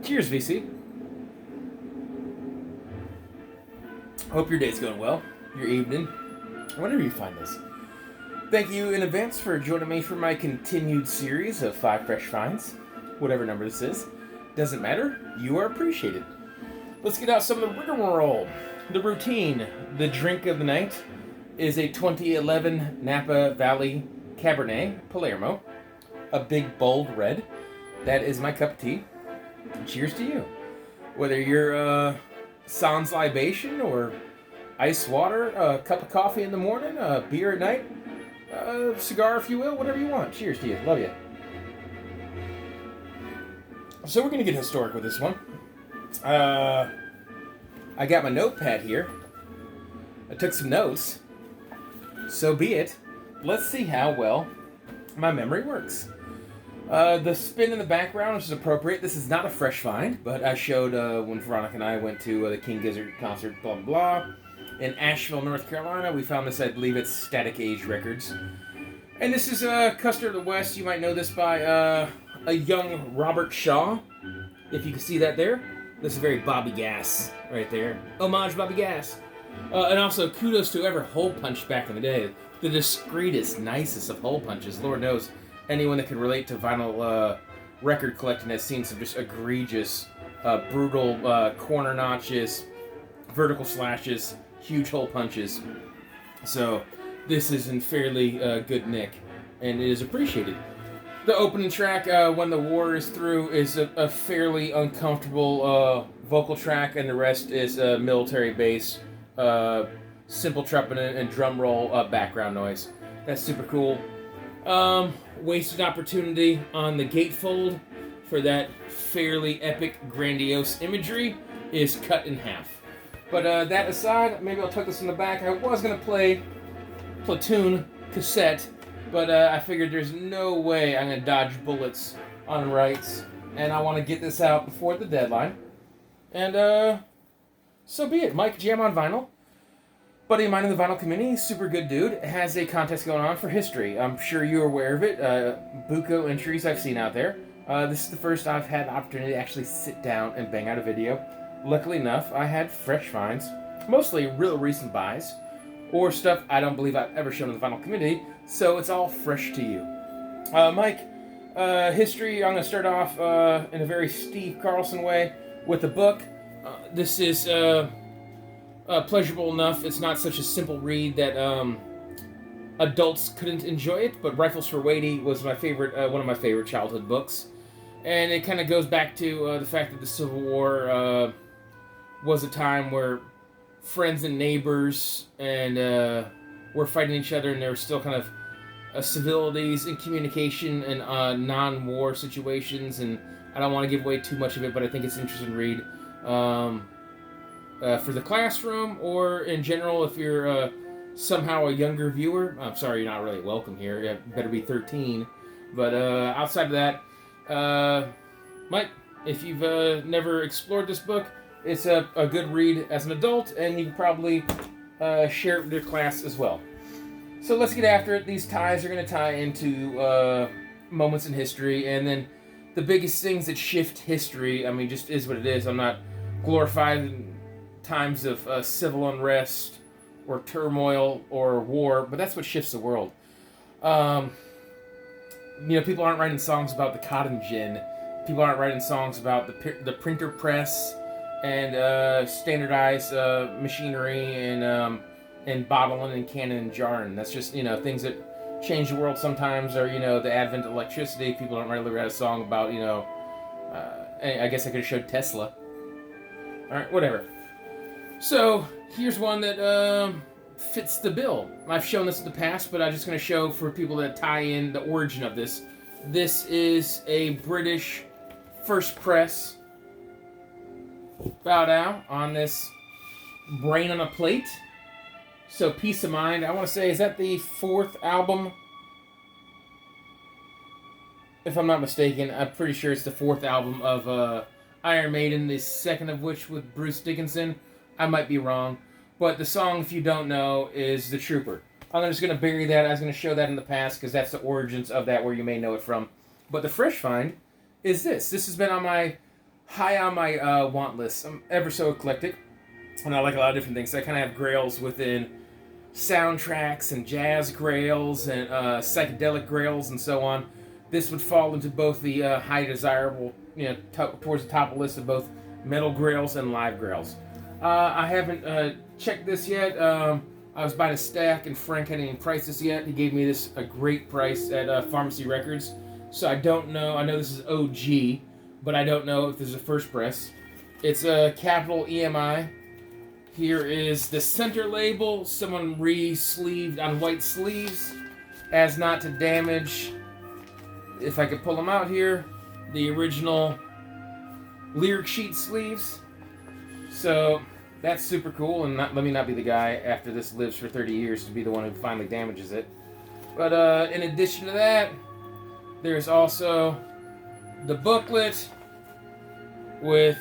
Cheers, VC. Hope your day's going well, your evening, whenever you find this. Thank you in advance for joining me for my continued series of 5 fresh finds. Whatever number this is, doesn't matter, you are appreciated. Let's get out some of the rigmarole. The routine, the drink of the night, is a 2011 Napa Valley Cabernet Palermo, a big bold red. That is my cup of tea. Cheers to you. Whether you're sans libation or ice water, a cup of coffee in the morning, a beer at night, a cigar if you will, whatever you want. Cheers to you. Love you. So we're going to get historic with this one. I got my notepad here. I took some notes. So be it. Let's see how well my memory works. The spin in the background is appropriate. This is not a fresh find, but I showed when Veronica and I went to the King Gizzard concert, blah, blah, blah. In Asheville, North Carolina, we found this, I believe it's Static Age Records. And this is Custer of the West. You might know this by a young Robert Shaw. If you can see that there. This is very Bobby Gass right there. Homage Bobby Gass. And also, kudos to whoever hole punched back in the day. The discreetest, nicest of hole punches. Lord knows, anyone that can relate to vinyl record collecting has seen some just egregious, brutal corner notches, vertical slashes, huge hole punches. So this is in fairly good nick, and it is appreciated. The opening track, When the War is Through, is a fairly uncomfortable vocal track, and the rest is military bass, simple trumpet and drum roll background noise. That's super cool. Wasted opportunity on the gatefold for that fairly epic, grandiose imagery is cut in half. But that aside, maybe I'll tuck this in the back. I was going to play Platoon cassette, but I figured there's no way I'm going to dodge bullets on rights, and I want to get this out before the deadline. And so be it. Mike Jam on Vinyl. Buddy of mine in the vinyl community, super good dude, has a contest going on for history. I'm sure you're aware of it. Buco entries I've seen out there. This is the first I've had the opportunity to actually sit down and bang out a video. Luckily enough, I had fresh finds, mostly real recent buys, or stuff I don't believe I've ever shown in the vinyl community, so it's all fresh to you. Mike, history, I'm going to start off in a very Steve Carlson way with a book. This is pleasurable enough. It's not such a simple read that adults couldn't enjoy it, but Rifles for Wadey was my favorite, one of my favorite childhood books. And it kind of goes back to the fact that the Civil War was a time where friends and neighbors and were fighting each other, and there was still kind of civilities and communication and non-war situations. And I don't want to give away too much of it, but I think it's an interesting read for the classroom or in general if you're somehow a younger viewer. I'm sorry, you're not really welcome here. You better be 13. But outside of that, Mike, if you've never explored this book, it's a good read as an adult, and you can probably share it with your class as well. So let's get after it. These ties are going to tie into moments in history, and then the biggest things that shift history, I mean, just is what it is. I'm not glorifying times of civil unrest or turmoil or war, but that's what shifts the world. People aren't writing songs about the cotton gin. People aren't writing songs about the printer press and standardized machinery and bottling and canning and jarring. That's just, things that change the world sometimes, or, the advent of electricity. People don't really write a song about, I guess I could have showed Tesla. Alright, whatever. So, here's one that fits the bill. I've shown this in the past, but I'm just going to show for people that tie in the origin of this. This is a British first press bow down on this Brain on a Plate. So, Peace of Mind. I want to say, is that the 4th album? If I'm not mistaken, I'm pretty sure it's the 4th album of Iron Maiden, the 2nd of which with Bruce Dickinson. I might be wrong. But the song, if you don't know, is The Trooper. I'm just going to bury that. I was going to show that in the past because that's the origins of that, where you may know it from. But the fresh find is this. This has been on my high on my want list. I'm ever so eclectic, and I like a lot of different things. I kind of have grails within soundtracks and jazz grails and psychedelic grails and so on. This would fall into both the high desirable, towards the top of the list of both metal grails and live grails. I haven't checked this yet. I was buying a stack, and Frank hadn't even priced this yet. He gave me this a great price at Pharmacy Records. So I don't know. I know this is OG, but I don't know if this is a first press. It's a capital EMI. Here is the center label. Someone re-sleeved on white sleeves, as not to damage. If I could pull them out here, the original lyric sheet sleeves. So that's super cool, and let me not be the guy after this lives for 30 years to be the one who finally damages it. But in addition to that, there's also the booklet with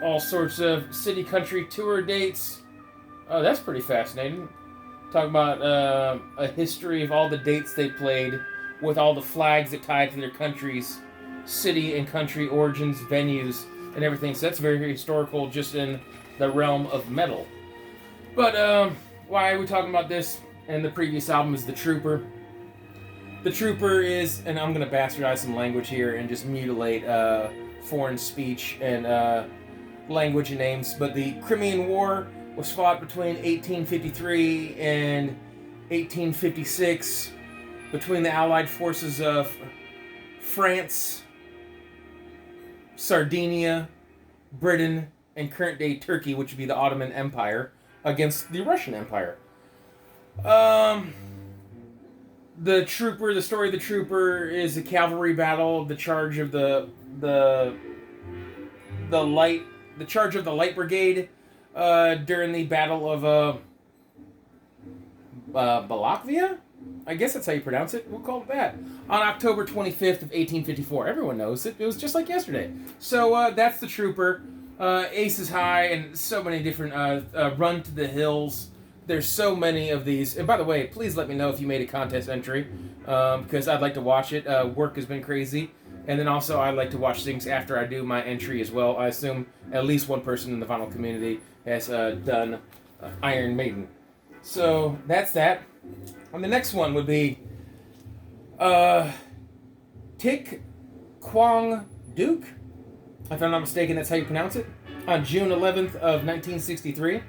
all sorts of city country tour dates. Oh, that's pretty fascinating. Talking about a history of all the dates they played with all the flags that tied to their country's city and country origins, venues, and everything. So that's very, very historical just in the realm of metal. But why are we talking about this? And the previous album is The Trooper. The Trooper is, and I'm going to bastardize some language here and just mutilate foreign speech and language and names, but the Crimean War was fought between 1853 and 1856 between the Allied forces of France, Sardinia, Britain, and current-day Turkey, which would be the Ottoman Empire, against the Russian Empire. The story of the Trooper is a cavalry battle, the charge of the Light Brigade during the Battle of Balakvia? I guess that's how you pronounce it. We'll call it that. On October 25th of 1854. Everyone knows it. It was just like yesterday. So that's the Trooper. Aces High and so many different Run to the Hills. There's so many of these. And by the way, please let me know if you made a contest entry because I'd like to watch it. Work has been crazy. And then also I'd like to watch things after I do my entry as well. I assume at least one person in the vinyl community has done Iron Maiden. So that's that. And the next one would be Tick Kwang Duke. If I'm not mistaken, that's how you pronounce it. On June 11th of 1963.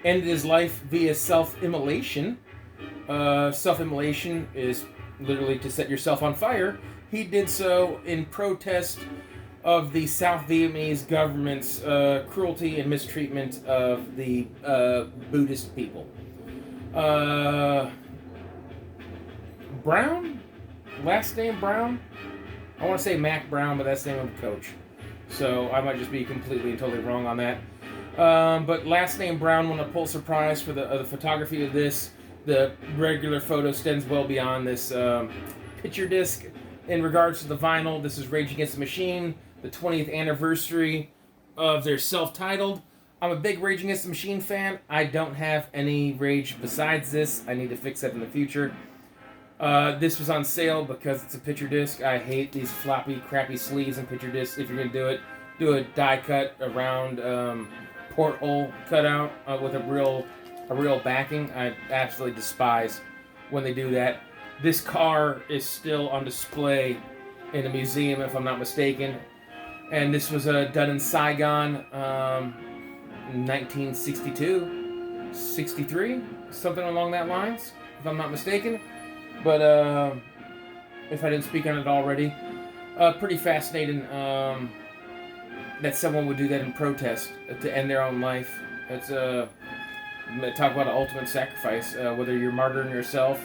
Ended his life via self-immolation. Self-immolation is literally to set yourself on fire. He did so in protest of the South Vietnamese government's cruelty and mistreatment of the Buddhist people. Brown? Last name Brown? I want to say Mac Brown, but that's the name of the coach. So I might just be completely and totally wrong on that. But last name Brown won a Pulitzer Prize for the photography of this. The regular photo extends well beyond this picture disc. In regards to the vinyl, this is Rage Against the Machine, the 20th anniversary of their self-titled. I'm a big Rage Against the Machine fan. I don't have any Rage besides this. I need to fix that in the future. This was on sale because it's a picture disc. I hate these floppy, crappy sleeves and picture discs. If you're going to do it, do a die cut around porthole cutout with a real backing. I absolutely despise when they do that. This car is still on display in a museum, if I'm not mistaken. And this was done in Saigon, 1962, 63, something along that lines, if I'm not mistaken. But if I didn't speak on it already, pretty fascinating that someone would do that in protest to end their own life. It's talk about an ultimate sacrifice, whether you're martyring yourself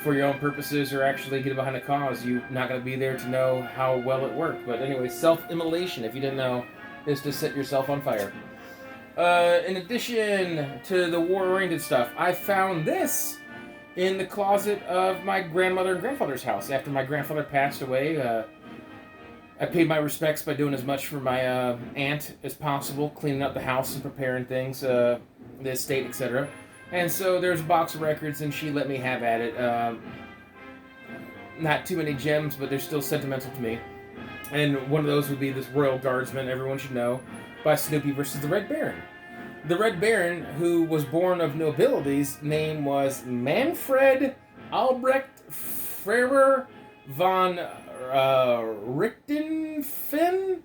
for your own purposes or actually get behind a cause. You're not going to be there to know how well it worked. But anyway, self-immolation, if you didn't know, is to set yourself on fire. In addition to the war-oriented stuff, I found this in the closet of my grandmother and grandfather's house. After my grandfather passed away, I paid my respects by doing as much for my aunt as possible, cleaning up the house and preparing things, the estate, etc. And so there's a box of records, and she let me have at it. Not too many gems, but they're still sentimental to me. And one of those would be this Royal Guardsman, everyone should know, by Snoopy versus the Red Baron. The Red Baron, who was born of nobilities, name was Manfred Albrecht Frerer von Richtenfen.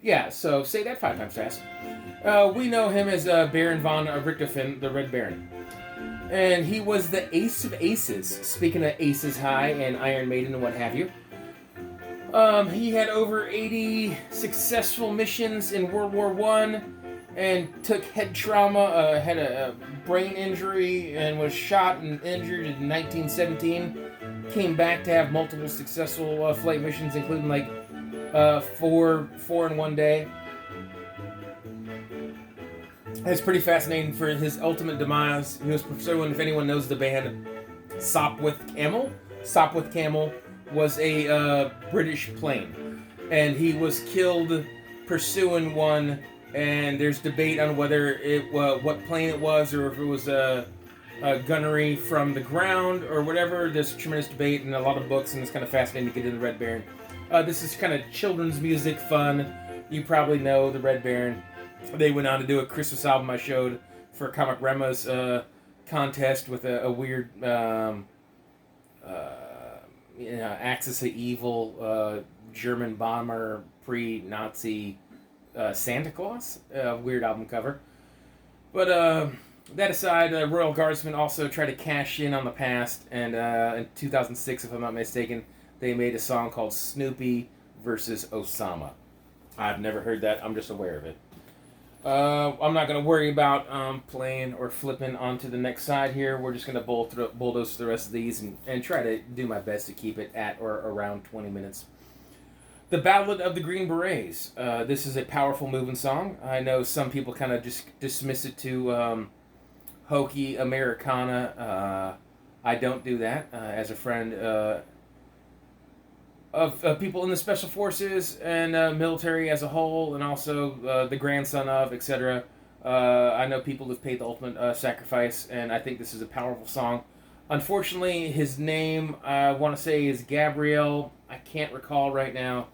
Yeah, so say that 5 times fast. We know him as Baron von Richtenfen, the Red Baron. And he was the ace of aces. Speaking of aces high and Iron Maiden and what have you. He had over 80 successful missions in World War I and took head trauma, had a brain injury, and was shot and injured in 1917. Came back to have multiple successful flight missions, including like four in one day. It's pretty fascinating for his ultimate demise. He was pursuing, if anyone knows the band, Sopwith Camel. Sopwith Camel was a British plane, and he was killed pursuing one. And there's debate on whether it what plane it was, or if it was a gunnery from the ground or whatever. There's tremendous debate and a lot of books, and it's kind of fascinating to get into the Red Baron. This is kind of children's music fun. You probably know the Red Baron. They went on to do a Christmas album I showed for Comic Rema's contest with a weird Axis of Evil German bomber pre-Nazi Santa Claus. Weird album cover. But that aside, Royal Guardsmen also tried to cash in on the past, and in 2006, if I'm not mistaken, they made a song called Snoopy versus Osama. I've never heard that. I'm just aware of it. I'm not going to worry about playing or flipping onto the next side here. We're just going to bulldoze the rest of these and try to do my best to keep it at or around 20 minutes. The Ballad of the Green Berets. This is a powerful moving song. I know some people kind of just dismiss it to hokey Americana. I don't do that. As a friend of people in the Special Forces and military as a whole, and also the grandson of, etc. I know people who've paid the ultimate sacrifice, and I think this is a powerful song. Unfortunately, his name, I want to say, is Gabriel. I can't recall right now.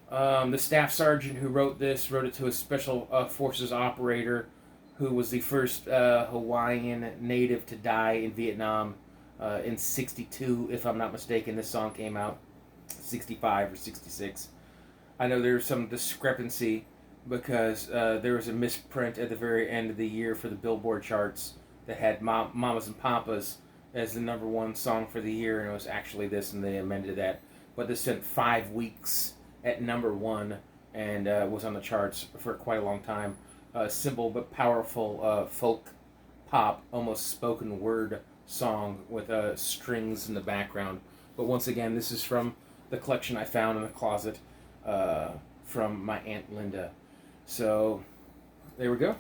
The staff sergeant who wrote this wrote it to a Special Forces operator who was the first Hawaiian native to die in Vietnam in 1962, if I'm not mistaken. This song came out 65 or 66. I know there's some discrepancy because there was a misprint at the very end of the year for the Billboard charts that had Mamas and Papas as the number one song for the year, and it was actually this, and they amended that. But this spent 5 weeks at number one and was on the charts for quite a long time. Simple but powerful folk pop, almost spoken word song with strings in the background. But once again, this is from the collection I found in the closet from my Aunt Linda. So there we go.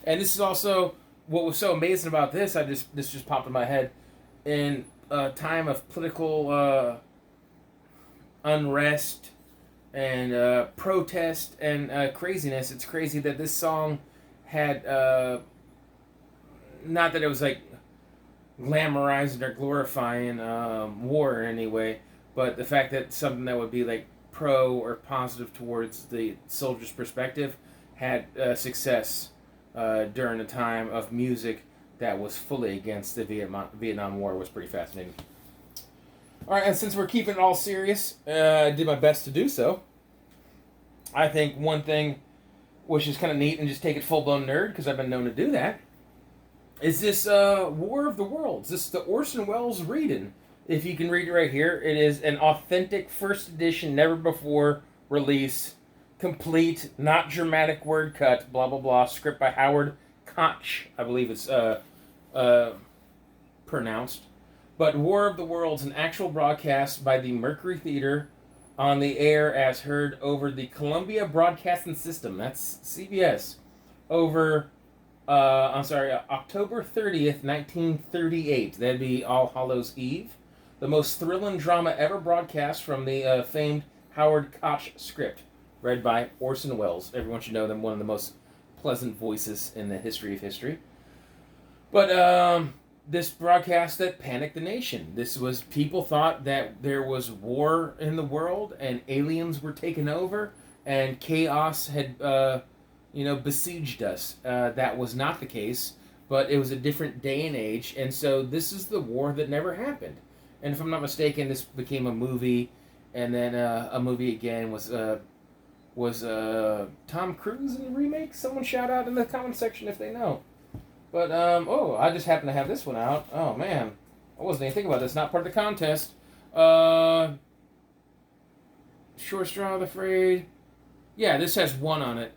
And this is also what was so amazing about this. This just popped in my head. In a time of political unrest and protest and craziness, it's crazy that this song had not that it was like glamorizing or glorifying war in any way, but the fact that something that would be like pro or positive towards the soldier's perspective had success during a time of music that was fully against the Vietnam War was pretty fascinating. Alright, and since we're keeping it all serious, I did my best to do so. I think one thing which is kind of neat, and just take it full-blown nerd, because I've been known to do that, is this War of the Worlds. This is the Orson Welles reading. If you can read it right here, it is an authentic first edition, never before release, complete, not dramatic word cut, blah, blah, blah, script by Howard Koch, I believe it's pronounced. But War of the Worlds, an actual broadcast by the Mercury Theater on the air as heard over the Columbia Broadcasting System, that's CBS, over, October 30th, 1938. That'd be All Hallows Eve. The most thrilling drama ever broadcast from the famed Howard Koch script, read by Orson Welles. Everyone should know them, one of the most pleasant voices in the history of history. But this broadcast that panicked the nation. This was, people thought that there was war in the world and aliens were taking over and chaos had, besieged us. That was not the case, but it was a different day and age, and so this is the war that never happened. And if I'm not mistaken, this became a movie, and then a movie again was Tom Cruise in the remake? Someone shout out in the comment section if they know. But, I just happen to have this one out. Oh, man. I wasn't even thinking about this. Not part of the contest. Short Straw of the Frayed. Yeah, this has one on it.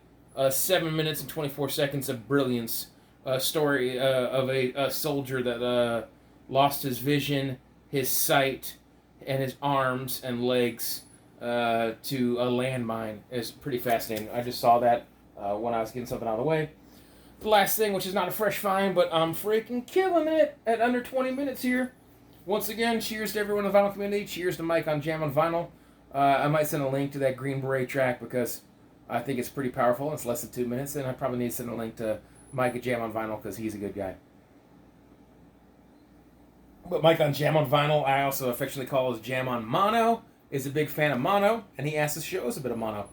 7 minutes and 24 seconds of brilliance. A story of a soldier that lost his vision, his sight, and his arms and legs to a landmine. It's pretty fascinating. I just saw that when I was getting something out of the way. The last thing, which is not a fresh find, but I'm freaking killing it at under 20 minutes here. Once again, cheers to everyone in the vinyl community. Cheers to Mike on Jam on Vinyl. I might send a link to that Green Beret track because I think it's pretty powerful. It's less than 2 minutes, and I probably need to send a link to Mike at Jam on Vinyl because he's a good guy. But Mike on Jam on Vinyl, I also affectionately call as Jam on Mono, is a big fan of mono, and he asked us to show us a bit of mono.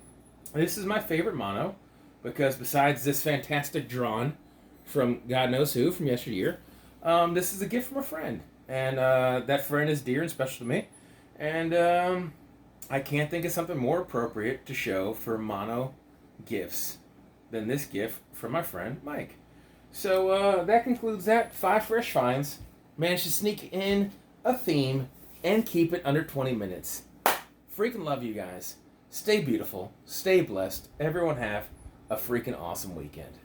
This is my favorite mono, because besides this fantastic drawn from God knows who, from yesteryear, this is a gift from a friend. And that friend is dear and special to me. And I can't think of something more appropriate to show for mono gifts than this gift from my friend Mike. So that concludes that. 5 fresh finds. Managed to sneak in a theme and keep it under 20 minutes. Freaking love you guys. Stay beautiful. Stay blessed. Everyone have a freaking awesome weekend.